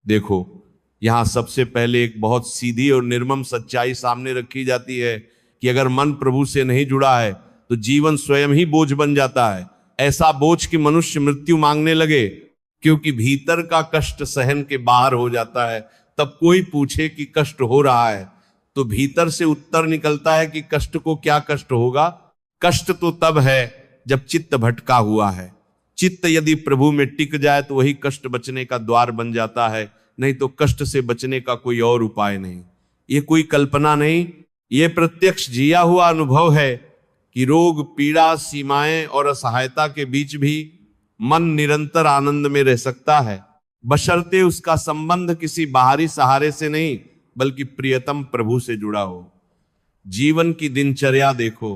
देखो, यहां सबसे पहले एक बहुत सीधी और निर्मम सच्चाई सामने रखी जाती है कि अगर मन प्रभु से नहीं जुड़ा है तो जीवन स्वयं ही बोझ बन जाता है। ऐसा बोझ कि मनुष्य मृत्यु मांगने लगे, क्योंकि भीतर का कष्ट सहन के बाहर हो जाता है। तब कोई पूछे कि कष्ट हो रहा है तो भीतर से उत्तर निकलता है कि कष्ट को क्या कष्ट होगा। कष्ट तो तब है जब चित्त भटका हुआ है। चित्त यदि प्रभु में टिक जाए तो वही कष्ट बचने का द्वार बन जाता है, नहीं तो कष्ट से बचने का कोई और उपाय नहीं। ये कोई कल्पना नहीं, ये प्रत्यक्ष जिया हुआ अनुभव है कि रोग, पीड़ा, सीमाएं और असहायता के बीच भी मन निरंतर आनंद में रह सकता है, बशर्ते उसका संबंध किसी बाहरी सहारे से नहीं बल्कि प्रियतम प्रभु से जुड़ा हो। जीवन की दिनचर्या देखो,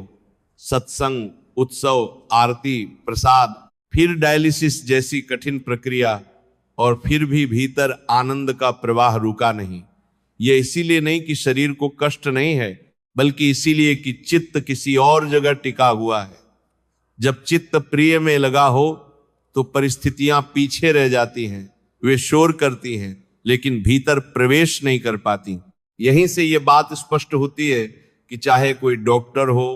सत्संग, उत्सव, आरती, प्रसाद, फिर डायलिसिस जैसी कठिन प्रक्रिया, और फिर भी भीतर आनंद का प्रवाह रुका नहीं। यह इसीलिए नहीं कि शरीर को कष्ट नहीं है, बल्कि इसीलिए कि चित्त किसी और जगह टिका हुआ है। जब चित्त प्रिय में लगा हो तो परिस्थितियां पीछे रह जाती हैं, वे शोर करती हैं लेकिन भीतर प्रवेश नहीं कर पाती। यहीं से यह बात स्पष्ट होती है कि चाहे कोई डॉक्टर हो,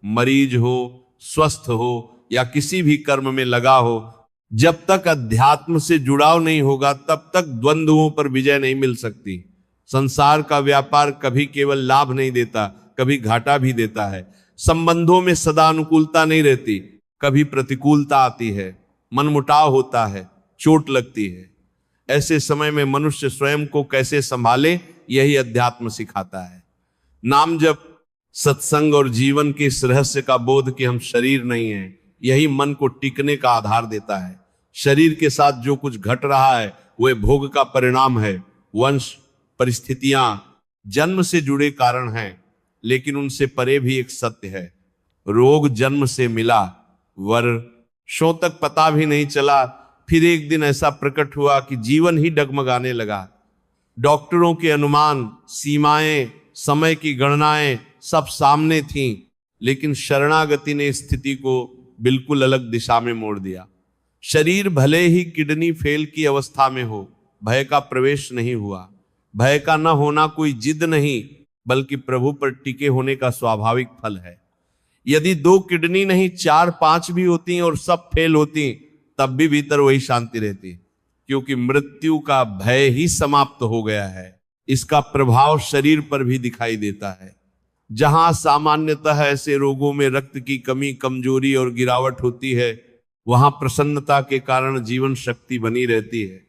मरीज हो, स्वस्थ हो या किसी भी कर्म में लगा हो, जब तक अध्यात्म से जुड़ाव नहीं होगा तब तक द्वंद्वों पर विजय नहीं मिल सकती। संसार का व्यापार कभी केवल लाभ नहीं देता, कभी घाटा भी देता है। संबंधों में सदा अनुकूलता नहीं रहती, कभी प्रतिकूलता आती है, मनमुटाव होता है, चोट लगती है। ऐसे समय में मनुष्य स्वयं को कैसे संभाले, यही अध्यात्म सिखाता है। नाम जप, सत्संग और जीवन के इस रहस्य का बोध कि हम शरीर नहीं हैं, यही मन को टिकने का आधार देता है। शरीर के साथ जो कुछ घट रहा है वह भोग का परिणाम है। वंश, परिस्थितियां जन्म से जुड़े कारण हैं, लेकिन उनसे परे भी एक सत्य है। रोग जन्म से मिला, वर्षों तक पता भी नहीं चला, फिर एक दिन ऐसा प्रकट हुआ कि जीवन ही डगमगाने लगा। डॉक्टरों के अनुमान, सीमाएं, समय की गणनाएं सब सामने थीं, लेकिन शरणागति ने स्थिति को बिल्कुल अलग दिशा में मोड़ दिया। शरीर भले ही किडनी फेल की अवस्था में हो, भय का प्रवेश नहीं हुआ। भय का न होना कोई जिद नहीं, बल्कि प्रभु पर टिके होने का स्वाभाविक फल है। यदि 2 किडनी नहीं 4-5 भी होती और सब फेल होती, तब भी भीतर वही शांति रहती, क्योंकि मृत्यु का भय ही समाप्त हो गया है। इसका प्रभाव शरीर पर भी दिखाई देता है। जहां सामान्यतः ऐसे रोगों में रक्त की कमी, कमजोरी और गिरावट होती है, वहां प्रसन्नता के कारण जीवन शक्ति बनी रहती है।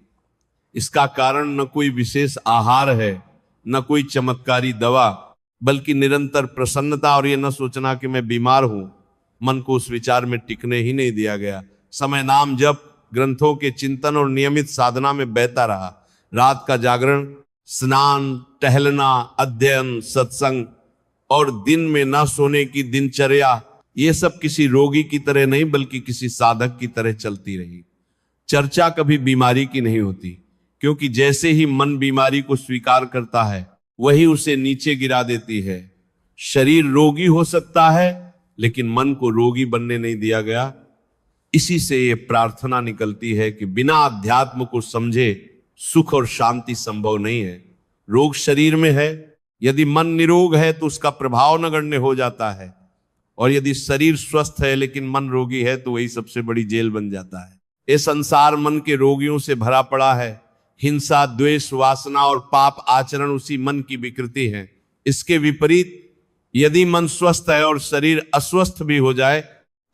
इसका कारण न कोई विशेष आहार है, न कोई चमत्कारी दवा, बल्कि निरंतर प्रसन्नता और ये न सोचना कि मैं बीमार हूं। मन को उस विचार में टिकने ही नहीं दिया गया। समय, नाम जप, ग्रंथों के चिंतन और नियमित साधना में बहता रहा। रात का जागरण, स्नान, टहलना, अध्ययन, सत्संग और दिन में न सोने की दिनचर्या, ये सब किसी रोगी की तरह नहीं बल्कि किसी साधक की तरह चलती रही। चर्चा कभी बीमारी की नहीं होती, क्योंकि जैसे ही मन बीमारी को स्वीकार करता है वही उसे नीचे गिरा देती है। शरीर रोगी हो सकता है, लेकिन मन को रोगी बनने नहीं दिया गया। इसी से ये प्रार्थना निकलती है कि बिना अध्यात्म को समझे सुख और शांति संभव नहीं है। रोग शरीर में है, यदि मन निरोग है तो उसका प्रभाव नगण्य हो जाता है, और यदि शरीर स्वस्थ है लेकिन मन रोगी है तो वही सबसे बड़ी जेल बन जाता है। ये संसार मन के रोगियों से भरा पड़ा है। हिंसा, द्वेष, वासना और पाप आचरण उसी मन की विकृति है। इसके विपरीत यदि मन स्वस्थ है और शरीर अस्वस्थ भी हो जाए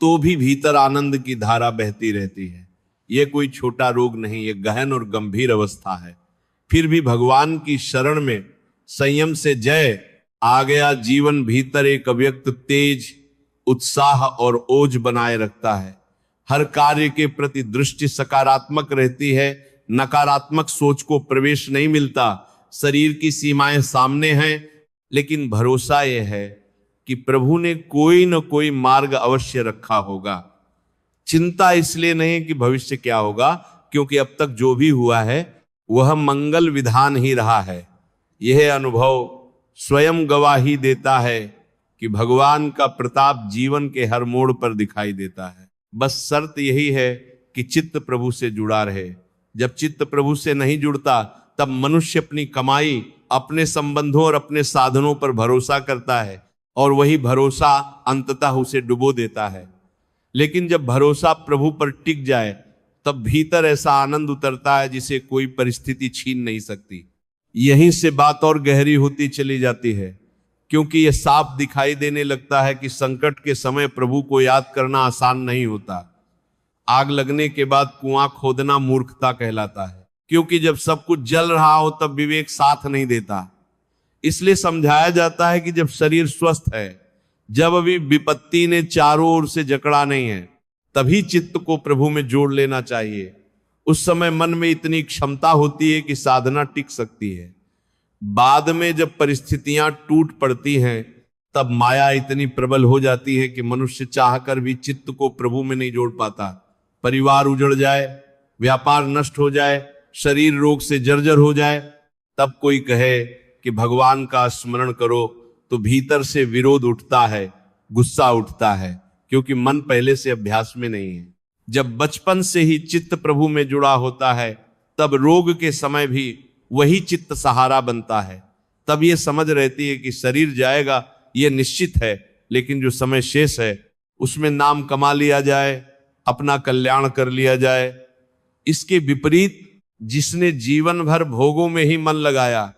तो भी भीतर आनंद की धारा बहती रहती है। यह कोई छोटा रोग नहीं, यह गहन और गंभीर अवस्था है। फिर भी भगवान की शरण में संयम से जय आ गया जीवन भीतर एक अव्यक्त तेज, उत्साह और ओज बनाए रखता है। हर कार्य के प्रति दृष्टि सकारात्मक रहती है, नकारात्मक सोच को प्रवेश नहीं मिलता। शरीर की सीमाएं सामने हैं, लेकिन भरोसा यह है कि प्रभु ने कोई न कोई मार्ग अवश्य रखा होगा। चिंता इसलिए नहीं कि भविष्य क्या होगा, क्योंकि अब तक जो भी हुआ है वह मंगल विधान ही रहा है। यह अनुभव स्वयं गवाही देता है कि भगवान का प्रताप जीवन के हर मोड़ पर दिखाई देता है। बस शर्त यही है कि चित्त प्रभु से जुड़ा रहे। जब चित्त प्रभु से नहीं जुड़ता तब मनुष्य अपनी कमाई, अपने संबंधों और अपने साधनों पर भरोसा करता है और वही भरोसा अंततः उसे डुबो देता है। लेकिन जब भरोसा प्रभु पर टिक जाए तब भीतर ऐसा आनंद उतरता है जिसे कोई परिस्थिति छीन नहीं सकती। यहीं से बात और गहरी होती चली जाती है, क्योंकि यह साफ दिखाई देने लगता है कि संकट के समय प्रभु को याद करना आसान नहीं होता। आग लगने के बाद कुआं खोदना मूर्खता कहलाता है, क्योंकि जब सब कुछ जल रहा हो तब विवेक साथ नहीं देता। इसलिए समझाया जाता है कि जब शरीर स्वस्थ है, जब अभी विपत्ति ने चारों ओर से जकड़ा नहीं है, तभी चित्त को प्रभु में जोड़ लेना चाहिए। उस समय मन में इतनी क्षमता होती है कि साधना टिक सकती है। बाद में जब परिस्थितियां टूट पड़ती हैं तब माया इतनी प्रबल हो जाती है कि मनुष्य चाहकर भी चित्त को प्रभु में नहीं जोड़ पाता। परिवार उजड़ जाए, व्यापार नष्ट हो जाए, शरीर रोग से जर्जर हो जाए, तब कोई कहे कि भगवान का स्मरण करो तो भीतर से विरोध उठता है, गुस्सा उठता है, क्योंकि मन पहले से अभ्यास में नहीं है। जब बचपन से ही चित्त प्रभु में जुड़ा होता है तब रोग के समय भी वही चित्त सहारा बनता है। तब ये समझ रहती है कि शरीर जाएगा, ये निश्चित है, लेकिन जो समय शेष है उसमें नाम कमा लिया जाए, अपना कल्याण कर लिया जाए। इसके विपरीत जिसने जीवन भर भोगों में ही मन लगाया,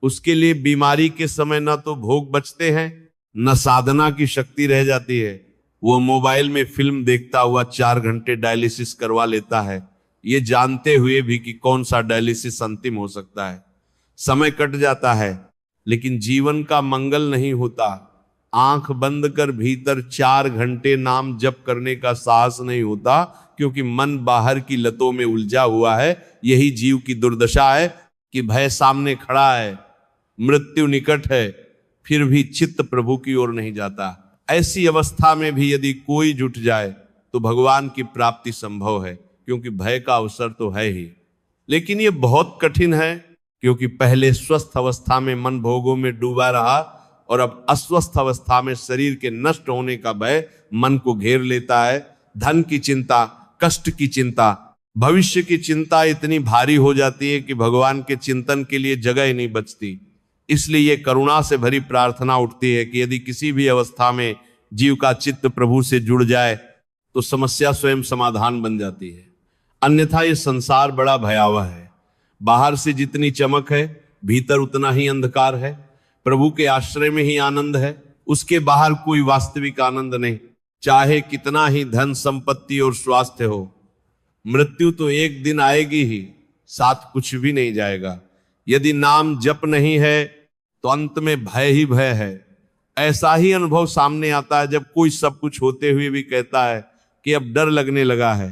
उसके लिए बीमारी के समय न तो भोग बचते हैं, न साधना की शक्ति रह जाती है। वो मोबाइल में फिल्म देखता हुआ 4 घंटे डायलिसिस करवा लेता है, ये जानते हुए भी कि कौन सा डायलिसिस अंतिम हो सकता है। समय कट जाता है, लेकिन जीवन का मंगल नहीं होता। आंख बंद कर भीतर 4 घंटे नाम जप करने का साहस नहीं होता, क्योंकि मन बाहर की लतों में उलझा हुआ है। यही जीव की दुर्दशा है कि भय सामने खड़ा है, मृत्यु निकट है, फिर भी चित्त प्रभु की ओर नहीं जाता। ऐसी अवस्था में भी यदि कोई जुट जाए तो भगवान की प्राप्ति संभव है, क्योंकि भय का अवसर तो है ही। लेकिन ये बहुत कठिन है, क्योंकि पहले स्वस्थ अवस्था में मन भोगों में डूबा रहा और अब अस्वस्थ अवस्था में शरीर के नष्ट होने का भय मन को घेर लेता है। धन की चिंता, कष्ट की चिंता, भविष्य की चिंता इतनी भारी हो जाती है कि भगवान के चिंतन के लिए जगह ही नहीं बचती। इसलिए ये करुणा से भरी प्रार्थना उठती है कि यदि किसी भी अवस्था में जीव का चित्त प्रभु से जुड़ जाए तो समस्या स्वयं समाधान बन जाती है। अन्यथा ये संसार बड़ा भयावह है। बाहर से जितनी चमक है, भीतर उतना ही अंधकार है। प्रभु के आश्रय में ही आनंद है, उसके बाहर कोई वास्तविक आनंद नहीं। चाहे कितना ही धन संपत्ति और स्वास्थ्य हो, मृत्यु तो एक दिन आएगी ही, साथ कुछ भी नहीं जाएगा। यदि नाम जप नहीं है तो अंत में भय ही भय है। ऐसा ही अनुभव सामने आता है जब कोई सब कुछ होते हुए भी कहता है कि अब डर लगने लगा है,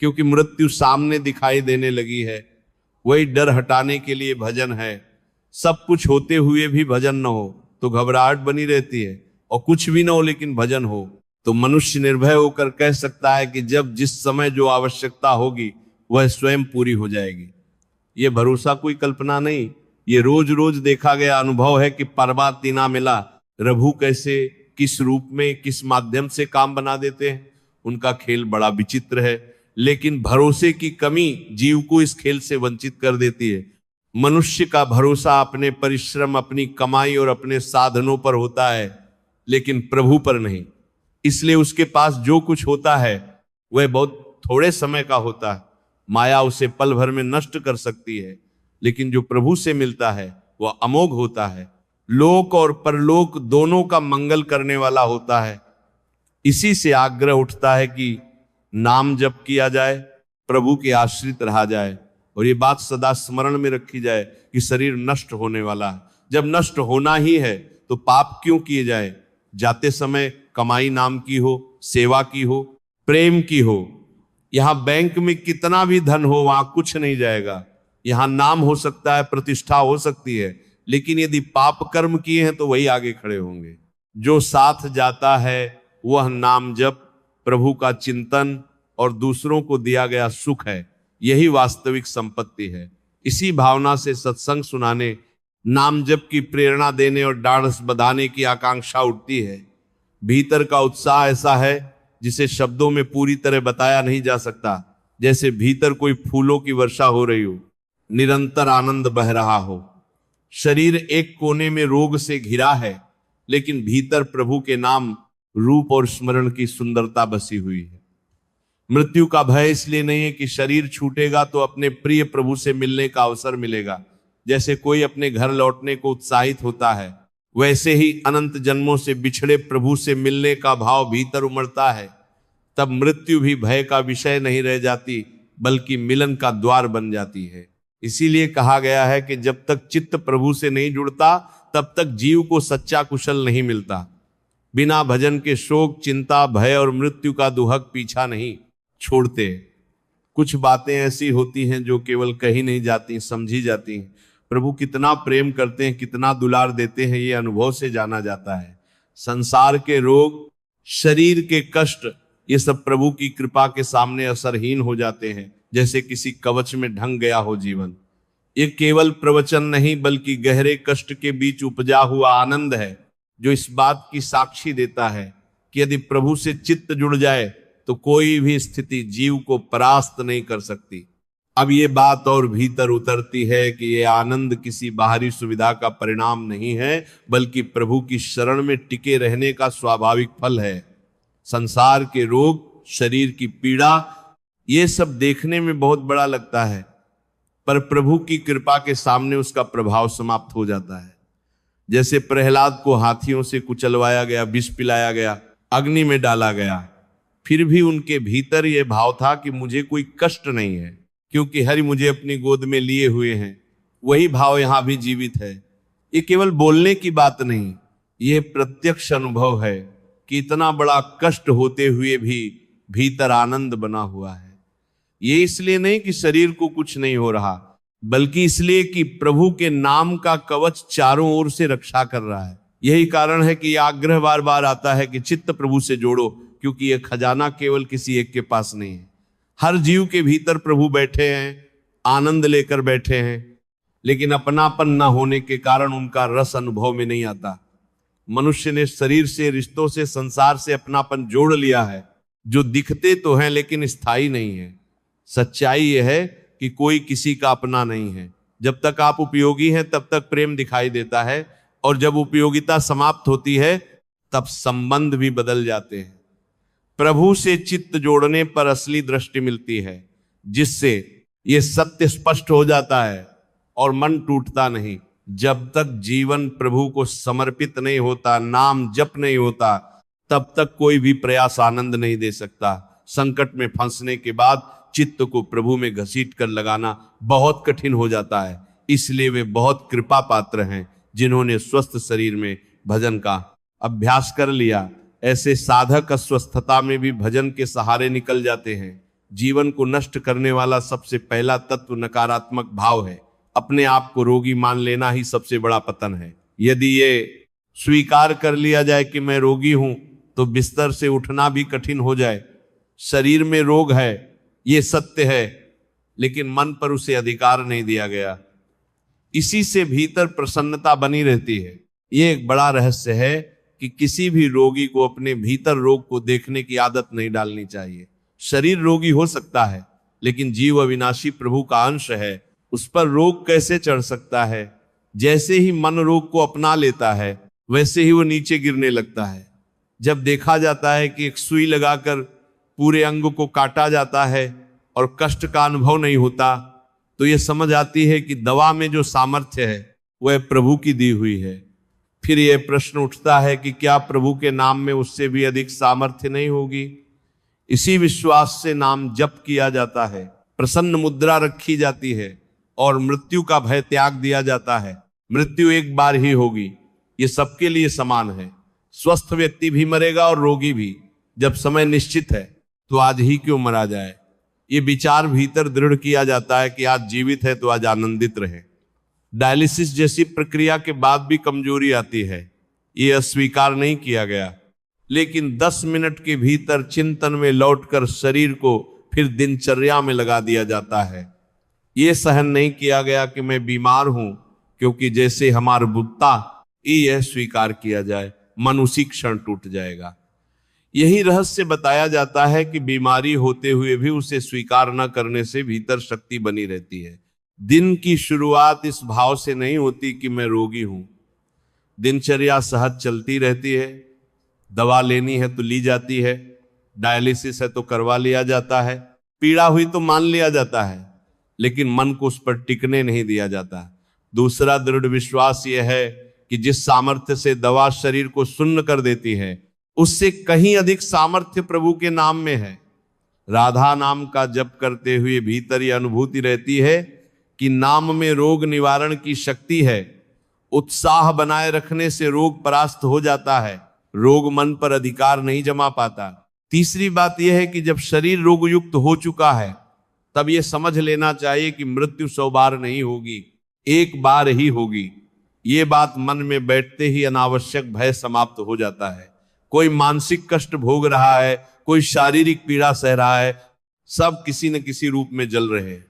क्योंकि मृत्यु सामने दिखाई देने लगी है। वही डर हटाने के लिए भजन है। सब कुछ होते हुए भी भजन न हो तो घबराहट बनी रहती है, और कुछ भी न हो लेकिन भजन हो तो मनुष्य निर्भय होकर कह सकता है कि जब जिस समय जो आवश्यकता होगी वह स्वयं पूरी हो जाएगी। ये भरोसा कोई कल्पना नहीं, ये रोज रोज देखा गया अनुभव है कि परमात्मा ना मिला, प्रभु कैसे, किस रूप में, किस माध्यम से काम बना देते हैं। उनका खेल बड़ा विचित्र है, लेकिन भरोसे की कमी जीव को इस खेल से वंचित कर देती है। मनुष्य का भरोसा अपने परिश्रम, अपनी कमाई और अपने साधनों पर होता है, लेकिन प्रभु पर नहीं। इसलिए उसके पास जो कुछ होता है वह बहुत थोड़े समय का होता है। माया उसे पल भर में नष्ट कर सकती है, लेकिन जो प्रभु से मिलता है वह अमोघ होता है, लोक और परलोक दोनों का मंगल करने वाला होता है। इसी से आग्रह उठता है कि नाम जप किया जाए, प्रभु के आश्रित रहा जाए, और ये बात सदा स्मरण में रखी जाए कि शरीर नष्ट होने वाला है। जब नष्ट होना ही है तो पाप क्यों किए जाए। जाते समय कमाई नाम की हो, सेवा की हो, प्रेम की हो। यहां बैंक में कितना भी धन हो वहां कुछ नहीं जाएगा। यहां नाम हो सकता है, प्रतिष्ठा हो सकती है, लेकिन यदि पाप कर्म किए हैं तो वही आगे खड़े होंगे। जो साथ जाता है वह नाम जप, प्रभु का चिंतन और दूसरों को दिया गया सुख है। यही वास्तविक संपत्ति है। इसी भावना से सत्संग सुनाने, नाम जप की प्रेरणा देने और ढाढ़स बंधाने की आकांक्षा उठती है। भीतर का उत्साह ऐसा है जिसे शब्दों में पूरी तरह बताया नहीं जा सकता। जैसे भीतर कोई फूलों की वर्षा हो रही हो, निरंतर आनंद बह रहा हो। शरीर एक कोने में रोग से घिरा है, लेकिन भीतर प्रभु के नाम, रूप और स्मरण की सुंदरता बसी हुई है। मृत्यु का भय इसलिए नहीं है कि शरीर छूटेगा तो अपने प्रिय प्रभु से मिलने का अवसर मिलेगा। जैसे कोई अपने घर लौटने को उत्साहित होता है, वैसे ही अनंत जन्मों से बिछड़े प्रभु से मिलने का भाव भीतर उमड़ता है। तब मृत्यु भी भय का विषय नहीं रह जाती, बल्कि मिलन का द्वार बन जाती है। इसीलिए कहा गया है कि जब तक चित्त प्रभु से नहीं जुड़ता, तब तक जीव को सच्चा कुशल नहीं मिलता। बिना भजन के शोक, चिंता, भय और मृत्यु का दुहक पीछा नहीं छोड़ते। कुछ बातें ऐसी होती हैं जो केवल कही नहीं जाती, समझी जाती हैं। प्रभु कितना प्रेम करते हैं, कितना दुलार देते हैं, ये अनुभव से जाना जाता है। संसार के रोग, शरीर के कष्ट, ये सब प्रभु की कृपा के सामने असरहीन हो जाते हैं, जैसे किसी कवच में ढंग गया हो जीवन। ये केवल प्रवचन नहीं, बल्कि गहरे कष्ट के बीच उपजा हुआ आनंद है, जो इस बात की साक्षी देता है कि यदि प्रभु से चित्त जुड़ जाए तो कोई भी स्थिति जीव को परास्त नहीं कर सकती। अब ये बात और भीतर उतरती है कि ये आनंद किसी बाहरी सुविधा का परिणाम नहीं है, बल्कि प्रभु की शरण में टिके रहने का स्वाभाविक फल है। संसार के रोग, शरीर की पीड़ा, ये सब देखने में बहुत बड़ा लगता है, पर प्रभु की कृपा के सामने उसका प्रभाव समाप्त हो जाता है। जैसे प्रहलाद को हाथियों से कुचलवाया गया, विष पिलाया गया, अग्नि में डाला गया, फिर भी उनके भीतर यह भाव था कि मुझे कोई कष्ट नहीं है, क्योंकि हरि मुझे अपनी गोद में लिए हुए हैं। वही भाव यहां भी जीवित है। ये केवल बोलने की बात नहीं, ये प्रत्यक्ष अनुभव है कि इतना बड़ा कष्ट होते हुए भी भीतर आनंद बना हुआ है। ये इसलिए नहीं कि शरीर को कुछ नहीं हो रहा, बल्कि इसलिए कि प्रभु के नाम का कवच चारों ओर से रक्षा कर रहा है। यही कारण है कि यह आग्रह बार बार आता है कि चित्त प्रभु से जोड़ो, क्योंकि यह खजाना केवल किसी एक के पास नहीं है। हर जीव के भीतर प्रभु बैठे हैं, आनंद लेकर बैठे हैं, लेकिन अपनापन न होने के कारण उनका रस अनुभव में नहीं आता। मनुष्य ने शरीर से, रिश्तों से, संसार से अपनापन जोड़ लिया है, जो दिखते तो हैं लेकिन स्थायी नहीं है। सच्चाई यह है कि कोई किसी का अपना नहीं है। जब तक आप उपयोगी हैं तब तक प्रेम दिखाई देता है, और जब उपयोगिता समाप्त होती है तब संबंध भी बदल जाते हैं। प्रभु से चित्त जोड़ने पर असली दृष्टि मिलती है, जिससे यह सत्य स्पष्ट हो जाता है और मन टूटता नहीं। जब तक जीवन प्रभु को समर्पित नहीं होता, नाम जप नहीं होता, तब तक कोई भी प्रयास आनंद नहीं दे सकता। संकट में फंसने के बाद चित्त को प्रभु में घसीट कर लगाना बहुत कठिन हो जाता है। इसलिए वे बहुत कृपा पात्र हैं जिन्होंने स्वस्थ शरीर में भजन का अभ्यास कर लिया। ऐसे साधक अस्वस्थता में भी भजन के सहारे निकल जाते हैं। जीवन को नष्ट करने वाला सबसे पहला तत्व नकारात्मक भाव है। अपने आप को रोगी मान लेना ही सबसे बड़ा पतन है। यदि ये स्वीकार कर लिया जाए कि मैं रोगी हूं, तो बिस्तर से उठना भी कठिन हो जाए। शरीर में रोग है, ये सत्य है, लेकिन मन पर उसे अधिकार नहीं दिया गया। इसी से भीतर प्रसन्नता बनी रहती है। ये एक बड़ा रहस्य है कि किसी भी रोगी को अपने भीतर रोग को देखने की आदत नहीं डालनी चाहिए। शरीर रोगी हो सकता है, लेकिन जीव अविनाशी प्रभु का अंश है। उस पर रोग कैसे चढ़ सकता है? जैसे ही मन रोग को अपना लेता है, वैसे ही वो नीचे गिरने लगता है। जब देखा जाता है कि एक सुई लगाकर पूरे अंग को काटा जाता है और कष्ट का अनुभव नहीं होता, तो ये समझ आती है कि दवा में जो सामर्थ्य है वह प्रभु की दी हुई है। फिर यह प्रश्न उठता है कि क्या प्रभु के नाम में उससे भी अधिक सामर्थ्य नहीं होगी? इसी विश्वास से नाम जप किया जाता है, प्रसन्न मुद्रा रखी जाती है और मृत्यु का भय त्याग दिया जाता है। मृत्यु एक बार ही होगी, ये सबके लिए समान है। स्वस्थ व्यक्ति भी मरेगा और रोगी भी। जब समय निश्चित है तो आज ही क्यों मरा जाए? ये विचार भीतर दृढ़ किया जाता है कि आज जीवित है तो आज आनंदित रहे। डायलिसिस जैसी प्रक्रिया के बाद भी कमजोरी आती है, ये अस्वीकार नहीं किया गया, लेकिन 10 मिनट के भीतर चिंतन में लौटकर शरीर को फिर दिनचर्या में लगा दिया जाता है। ये सहन नहीं किया गया कि मैं बीमार हूं, क्योंकि जैसे हमार बुद्धता यह स्वीकार किया जाए, मन उसी क्षण टूट जाएगा। यही रहस्य बताया जाता है कि बीमारी होते हुए भी उसे स्वीकार न करने से भीतर शक्ति बनी रहती है। दिन की शुरुआत इस भाव से नहीं होती कि मैं रोगी हूं। दिनचर्या सहज चलती रहती है, दवा लेनी है तो ली जाती है, डायलिसिस है तो करवा लिया जाता है, पीड़ा हुई तो मान लिया जाता है, लेकिन मन को उस पर टिकने नहीं दिया जाता। दूसरा दृढ़ विश्वास यह है कि जिस सामर्थ्य से दवा शरीर को सुन्न कर देती है, उससे कहीं अधिक सामर्थ्य प्रभु के नाम में है। राधा नाम का जप करते हुए भीतर यह अनुभूति रहती है कि नाम में रोग निवारण की शक्ति है। उत्साह बनाए रखने से रोग परास्त हो जाता है, रोग मन पर अधिकार नहीं जमा पाता। तीसरी बात यह है कि जब शरीर रोग युक्त हो चुका है, तब यह समझ लेना चाहिए कि मृत्यु 100 बार नहीं होगी, एक बार ही होगी। ये बात मन में बैठते ही अनावश्यक भय समाप्त हो जाता है। कोई मानसिक कष्ट भोग रहा है, कोई शारीरिक पीड़ा सह रहा है, सब किसी न किसी रूप में जल रहे हैं।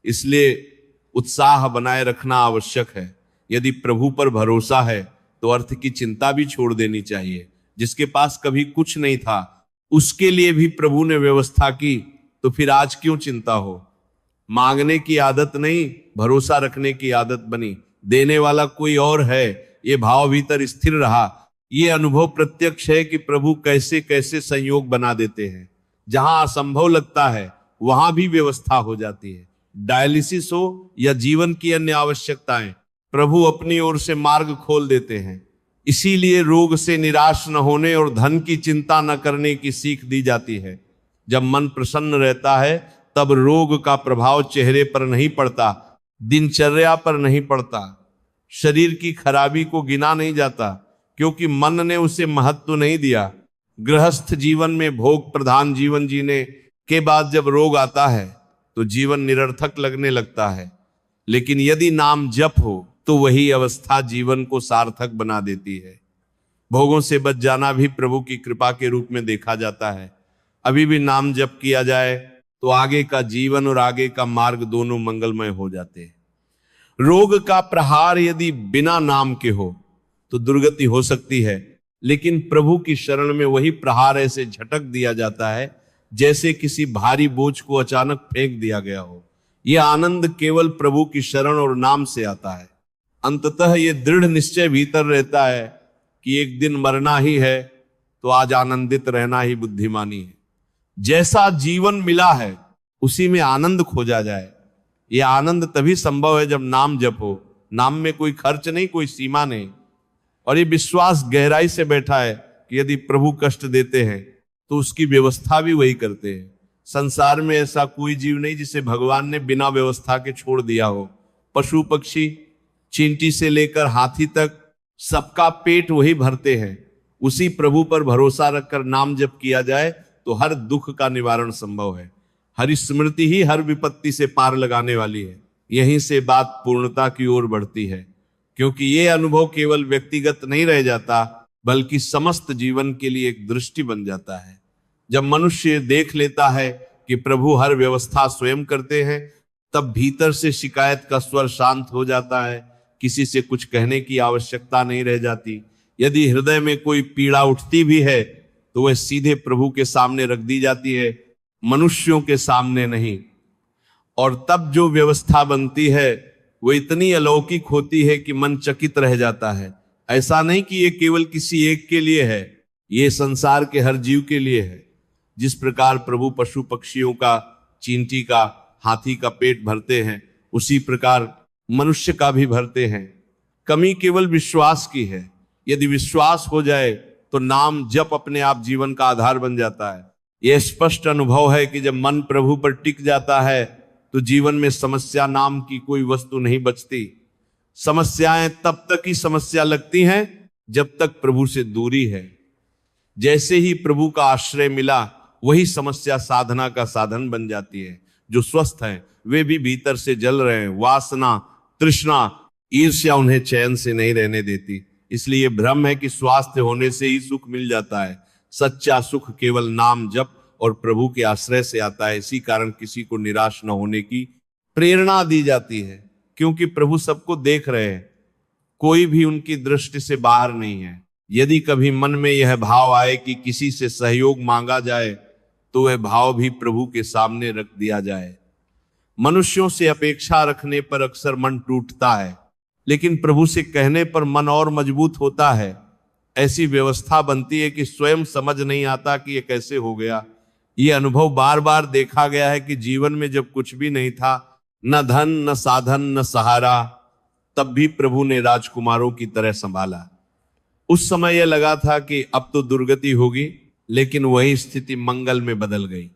इसलिए उत्साह बनाए रखना आवश्यक है। यदि प्रभु पर भरोसा है तो अर्थ की चिंता भी छोड़ देनी चाहिए। जिसके पास कभी कुछ नहीं था, उसके लिए भी प्रभु ने व्यवस्था की, तो फिर आज क्यों चिंता हो। मांगने की आदत नहीं, भरोसा रखने की आदत बनी। देने वाला कोई और है, ये भाव भीतर स्थिर रहा। ये अनुभव प्रत्यक्ष है कि प्रभु कैसे कैसे संयोग बना देते हैं। जहां असंभव लगता है वहां भी व्यवस्था हो जाती है। डायलिसिस हो या जीवन की अन्य आवश्यकताएं, प्रभु अपनी ओर से मार्ग खोल देते हैं। इसीलिए रोग से निराश न होने और धन की चिंता न करने की सीख दी जाती है। जब मन प्रसन्न रहता है तब रोग का प्रभाव चेहरे पर नहीं पड़ता, दिनचर्या पर नहीं पड़ता, शरीर की खराबी को गिना नहीं जाता, क्योंकि मन ने उसे महत्व नहीं दिया। गृहस्थ जीवन में भोग प्रधान जीवन जीने के बाद जब रोग आता है तो जीवन निरर्थक लगने लगता है। लेकिन यदि नाम जप हो तो वही अवस्था जीवन को सार्थक बना देती है। भोगों से बच जाना भी प्रभु की कृपा के रूप में देखा जाता है। अभी भी नाम जप किया जाए तो आगे का जीवन और आगे का मार्ग दोनों मंगलमय हो जाते हैं। रोग का प्रहार यदि बिना नाम के हो तो दुर्गति हो सकती है, लेकिन प्रभु की शरण में वही प्रहार ऐसे झटक दिया जाता है जैसे किसी भारी बोझ को अचानक फेंक दिया गया हो। यह आनंद केवल प्रभु की शरण और नाम से आता है। अंततः यह दृढ़ निश्चय भीतर रहता है कि एक दिन मरना ही है, तो आज आनंदित रहना ही बुद्धिमानी है। जैसा जीवन मिला है उसी में आनंद खोजा जाए। यह आनंद तभी संभव है जब नाम जप हो। नाम में कोई खर्च नहीं, कोई सीमा नहीं, और ये विश्वास गहराई से बैठा है कि यदि प्रभु कष्ट देते हैं तो उसकी व्यवस्था भी वही करते हैं। संसार में ऐसा कोई जीव नहीं जिसे भगवान ने बिना व्यवस्था के छोड़ दिया हो। पशु पक्षी, चींटी से लेकर हाथी तक, सबका पेट वही भरते हैं। उसी प्रभु पर भरोसा रखकर नाम जप किया जाए तो हर दुख का निवारण संभव है। हरि स्मृति ही हर विपत्ति से पार लगाने वाली है। यहीं से बात पूर्णता की ओर बढ़ती है, क्योंकि ये अनुभव केवल व्यक्तिगत नहीं रह जाता, बल्कि समस्त जीवन के लिए एक दृष्टि बन जाता है। जब मनुष्य देख लेता है कि प्रभु हर व्यवस्था स्वयं करते हैं, तब भीतर से शिकायत का स्वर शांत हो जाता है। किसी से कुछ कहने की आवश्यकता नहीं रह जाती। यदि हृदय में कोई पीड़ा उठती भी है तो वह सीधे प्रभु के सामने रख दी जाती है, मनुष्यों के सामने नहीं। और तब जो व्यवस्था बनती है वो इतनी अलौकिक होती है कि मन चकित रह जाता है। ऐसा नहीं कि ये केवल किसी एक के लिए है, ये संसार के हर जीव के लिए है। जिस प्रकार प्रभु पशु पक्षियों का, चींटी का, हाथी का पेट भरते हैं, उसी प्रकार मनुष्य का भी भरते हैं। कमी केवल विश्वास की है। यदि विश्वास हो जाए तो नाम जप अपने आप जीवन का आधार बन जाता है। यह स्पष्ट अनुभव है कि जब मन प्रभु पर टिक जाता है तो जीवन में समस्या नाम की कोई वस्तु नहीं बचती। समस्याएं तब तक ही समस्या लगती हैं जब तक प्रभु से दूरी है। जैसे ही प्रभु का आश्रय मिला, वही समस्या साधना का साधन बन जाती है। जो स्वस्थ हैं वे भी भीतर से जल रहे हैं। वासना, तृष्णा, ईर्ष्या उन्हें चैन से नहीं रहने देती। इसलिए भ्रम है कि स्वास्थ्य होने से ही सुख मिल जाता है। सच्चा सुख केवल नाम जप और प्रभु के आश्रय से आता है। इसी कारण किसी को निराश न होने की प्रेरणा दी जाती है, क्योंकि प्रभु सबको देख रहे हैं, कोई भी उनकी दृष्टि से बाहर नहीं है। यदि कभी मन में यह भाव आए कि किसी से सहयोग मांगा जाए तो वह भाव भी प्रभु के सामने रख दिया जाए। मनुष्यों से अपेक्षा रखने पर अक्सर मन टूटता है, लेकिन प्रभु से कहने पर मन और मजबूत होता है। ऐसी व्यवस्था बनती है कि स्वयं समझ नहीं आता कि ये कैसे हो गया। ये अनुभव बार बार देखा गया है कि जीवन में जब कुछ भी नहीं था, न धन न साधन न सहारा, तब भी प्रभु ने राजकुमारों की तरह संभाला। उस समय यह लगा था कि अब तो दुर्गति होगी, लेकिन वही स्थिति मंगल में बदल गई।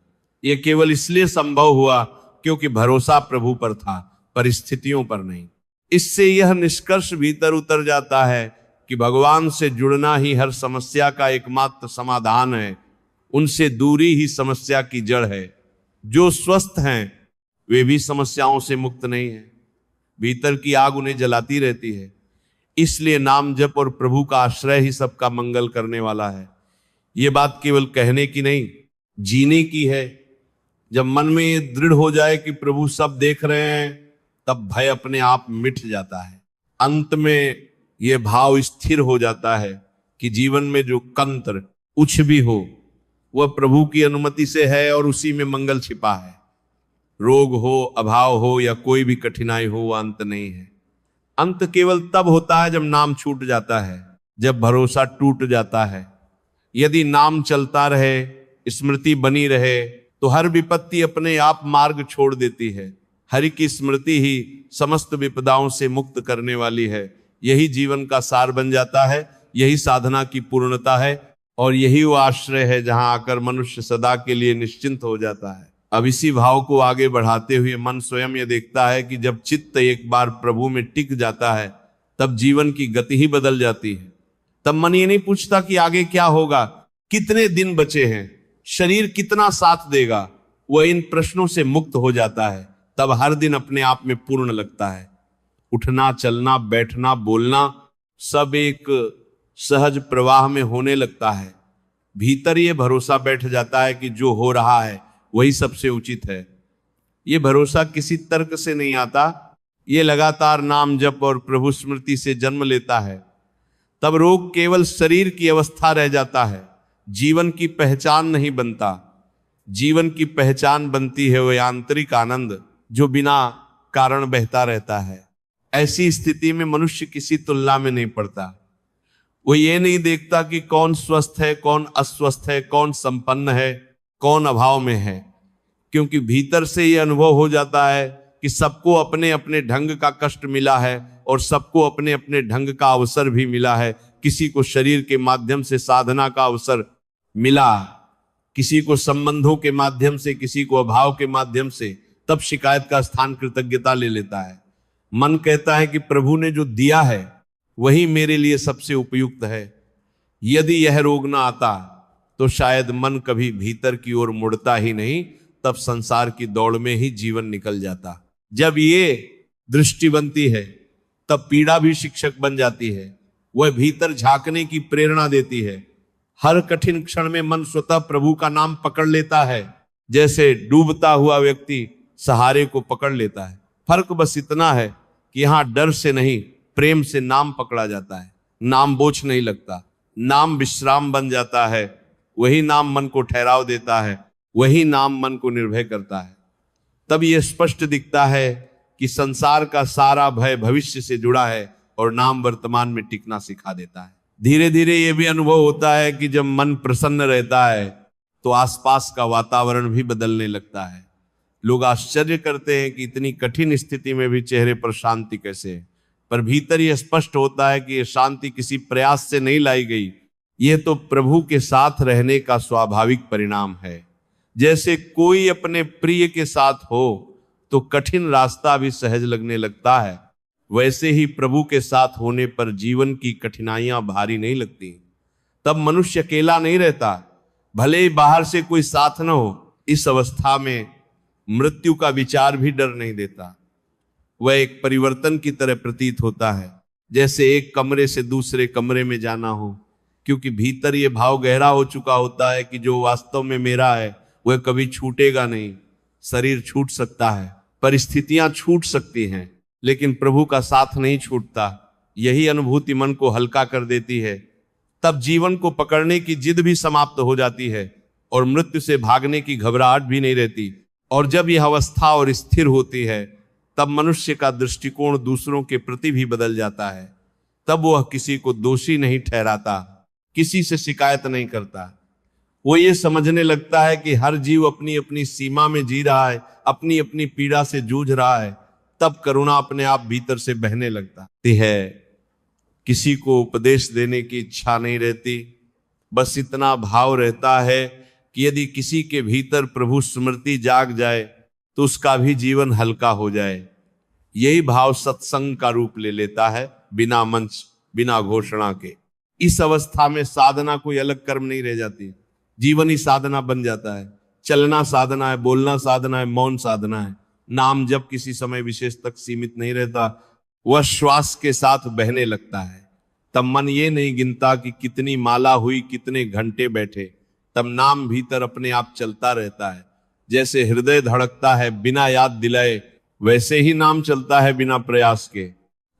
यह केवल इसलिए संभव हुआ क्योंकि भरोसा प्रभु पर था, परिस्थितियों पर नहीं। इससे यह निष्कर्ष भीतर उतर जाता है कि भगवान से जुड़ना ही हर समस्या का एकमात्र समाधान है। उनसे दूरी ही समस्या की जड़ है। जो स्वस्थ हैं वे भी समस्याओं से मुक्त नहीं है। भीतर की आग उन्हें जलाती रहती है। इसलिए नाम जप और प्रभु का आश्रय ही सबका मंगल करने वाला है। ये बात केवल कहने की नहीं, जीने की है। जब मन में ये दृढ़ हो जाए कि प्रभु सब देख रहे हैं, तब भय अपने आप मिट जाता है। अंत में यह भाव स्थिर हो जाता है कि जीवन में जो कंत्र कुछ भी हो वह प्रभु की अनुमति से है और उसी में मंगल छिपा है। रोग हो, अभाव हो या कोई भी कठिनाई हो, वह अंत नहीं है। अंत केवल तब होता है जब नाम छूट जाता है, जब भरोसा टूट जाता है। यदि नाम चलता रहे, स्मृति बनी रहे, तो हर विपत्ति अपने आप मार्ग छोड़ देती है। हरि की स्मृति ही समस्त विपदाओं से मुक्त करने वाली है। यही जीवन का सार बन जाता है, यही साधना की पूर्णता है और यही वो आश्रय है जहां आकर मनुष्य सदा के लिए निश्चिंत हो जाता है। अब इसी भाव को आगे बढ़ाते हुए मन स्वयं यह देखता है कि जब चित्त एक बार प्रभु में टिक जाता है, तब जीवन की गति ही बदल जाती है। तब मन ये नहीं पूछता कि आगे क्या होगा, कितने दिन बचे हैं, शरीर कितना साथ देगा। वह इन प्रश्नों से मुक्त हो जाता है। तब हर दिन अपने आप में पूर्ण लगता है। उठना, चलना, बैठना, बोलना सब एक सहज प्रवाह में होने लगता है। भीतर ये भरोसा बैठ जाता है कि जो हो रहा है वही सबसे उचित है। ये भरोसा किसी तर्क से नहीं आता, ये लगातार नाम जप और प्रभु स्मृति से जन्म लेता है। तब रोग केवल शरीर की अवस्था रह जाता है, जीवन की पहचान नहीं बनता। जीवन की पहचान बनती है वह आंतरिक आनंद जो बिना कारण बहता रहता है। ऐसी स्थिति में मनुष्य किसी तुलना में नहीं पड़ता। वो ये नहीं देखता कि कौन स्वस्थ है, कौन अस्वस्थ है, कौन संपन्न है, कौन अभाव में है, क्योंकि भीतर से ये अनुभव हो जाता है कि सबको अपने अपने ढंग का कष्ट मिला है और सबको अपने अपने ढंग का अवसर भी मिला है। किसी को शरीर के माध्यम से साधना का अवसर मिला, किसी को संबंधों के माध्यम से, किसी को अभाव के माध्यम से। तब शिकायत का स्थान कृतज्ञता ले लेता है। मन कहता है कि प्रभु ने जो दिया है वही मेरे लिए सबसे उपयुक्त है। यदि यह रोग ना आता तो शायद मन कभी भीतर की ओर मुड़ता ही नहीं, तब संसार की दौड़ में ही जीवन निकल जाता। जब ये दृष्टि बनती है तब पीड़ा भी शिक्षक बन जाती है। वह भीतर झांकने की प्रेरणा देती है। हर कठिन क्षण में मन स्वतः प्रभु का नाम पकड़ लेता है, जैसे डूबता हुआ व्यक्ति सहारे को पकड़ लेता है। फर्क बस इतना है कि यहां डर से नहीं, प्रेम से नाम पकड़ा जाता है। नाम बोझ नहीं लगता, नाम विश्राम बन जाता है। वही नाम मन को ठहराव देता है, वही नाम मन को निर्भय करता है। तब यह स्पष्ट दिखता है कि संसार का सारा भय भविष्य से जुड़ा है और नाम वर्तमान में टिकना सिखा देता है। धीरे धीरे यह भी अनुभव होता है कि जब मन प्रसन्न रहता है तो आसपास का वातावरण भी बदलने लगता है। लोग आश्चर्य करते हैं कि इतनी कठिन स्थिति में भी चेहरे पर शांति कैसे है, पर भीतर यह स्पष्ट होता है कि यह शांति किसी प्रयास से नहीं लाई गई। यह तो प्रभु के साथ रहने का स्वाभाविक परिणाम है। जैसे कोई अपने प्रिय के साथ हो तो कठिन रास्ता भी सहज लगने लगता है, वैसे ही प्रभु के साथ होने पर जीवन की कठिनाइयां भारी नहीं लगती। तब मनुष्य अकेला नहीं रहता, भले ही बाहर से कोई साथ न हो। इस अवस्था में मृत्यु का विचार भी डर नहीं देता। वह एक परिवर्तन की तरह प्रतीत होता है, जैसे एक कमरे से दूसरे कमरे में जाना हो, क्योंकि भीतर यह भाव गहरा हो चुका होता है कि जो वास्तव में मेरा है वह कभी छूटेगा नहीं। शरीर छूट सकता है, परिस्थितियां छूट सकती हैं, लेकिन प्रभु का साथ नहीं छूटता। यही अनुभूति मन को हल्का कर देती है। तब जीवन को पकड़ने की जिद भी समाप्त हो जाती है और मृत्यु से भागने की घबराहट भी नहीं रहती। और जब यह अवस्था और स्थिर होती है तब मनुष्य का दृष्टिकोण दूसरों के प्रति भी बदल जाता है। तब वह किसी को दोषी नहीं ठहराता, किसी से शिकायत नहीं करता। वो ये समझने लगता है कि हर जीव अपनी अपनी सीमा में जी रहा है, अपनी अपनी पीड़ा से जूझ रहा है। तब करुणा अपने आप भीतर से बहने लगता है। किसी को उपदेश देने की इच्छा नहीं रहती, बस इतना भाव रहता है कि यदि किसी के भीतर प्रभु स्मृति जाग जाए तो उसका भी जीवन हल्का हो जाए। यही भाव सत्संग का रूप ले लेता है, बिना मंच, बिना घोषणा के। इस अवस्था में साधना कोई अलग कर्म नहीं रह जाती, जीवन ही साधना बन जाता है। चलना साधना है, बोलना साधना है, मौन साधना है। नाम जब किसी समय विशेष तक सीमित नहीं रहता, वह श्वास के साथ बहने लगता है। तब मन ये नहीं गिनता कि कितनी माला हुई, कितने घंटे बैठे। तब नाम भीतर अपने आप चलता रहता है। जैसे हृदय धड़कता है बिना याद दिलाए, वैसे ही नाम चलता है बिना प्रयास के।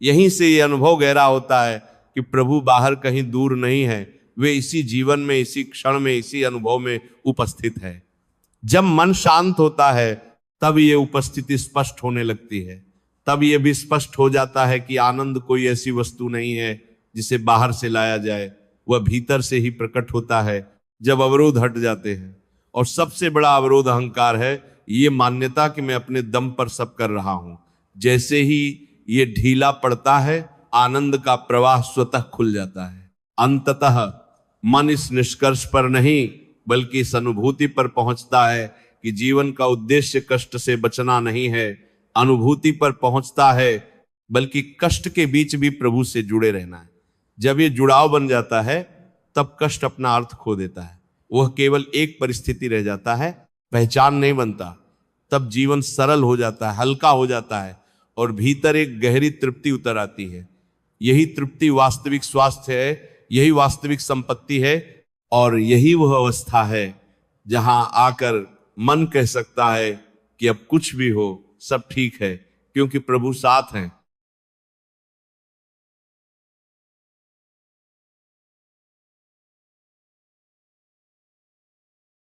यहीं से ये अनुभव गहरा होता है कि प्रभु बाहर कहीं दूर नहीं है, वे इसी जीवन में, इसी क्षण में, इसी अनुभव में उपस्थित है। जब मन शांत होता है तब ये उपस्थिति स्पष्ट होने लगती है। तब ये भी स्पष्ट हो जाता है कि आनंद कोई ऐसी वस्तु नहीं है जिसे बाहर से लाया जाए, वह भीतर से ही प्रकट होता है जब अवरोध हट जाते हैं। और सबसे बड़ा अवरोध अहंकार है, ये मान्यता कि मैं अपने दम पर सब कर रहा हूं। जैसे ही ये ढीला पड़ता है, आनंद का प्रवाह स्वतः खुल जाता है। अंततः मन इस निष्कर्ष पर नहीं बल्कि इस अनुभूति पर पहुंचता है कि जीवन का उद्देश्य कष्ट से बचना नहीं है। अनुभूति पर पहुंचता है बल्कि कष्ट के बीच भी प्रभु से जुड़े रहना है। जब ये जुड़ाव बन जाता है तब कष्ट अपना अर्थ खो देता है। वह केवल एक परिस्थिति रह जाता है, पहचान नहीं बनता। तब जीवन सरल हो जाता है, हल्का हो जाता है और भीतर एक गहरी तृप्ति उतर आती है। यही तृप्ति वास्तविक स्वास्थ्य है, यही वास्तविक संपत्ति है और यही वह अवस्था है जहां आकर मन कह सकता है कि अब कुछ भी हो सब ठीक है, क्योंकि प्रभु साथ हैं।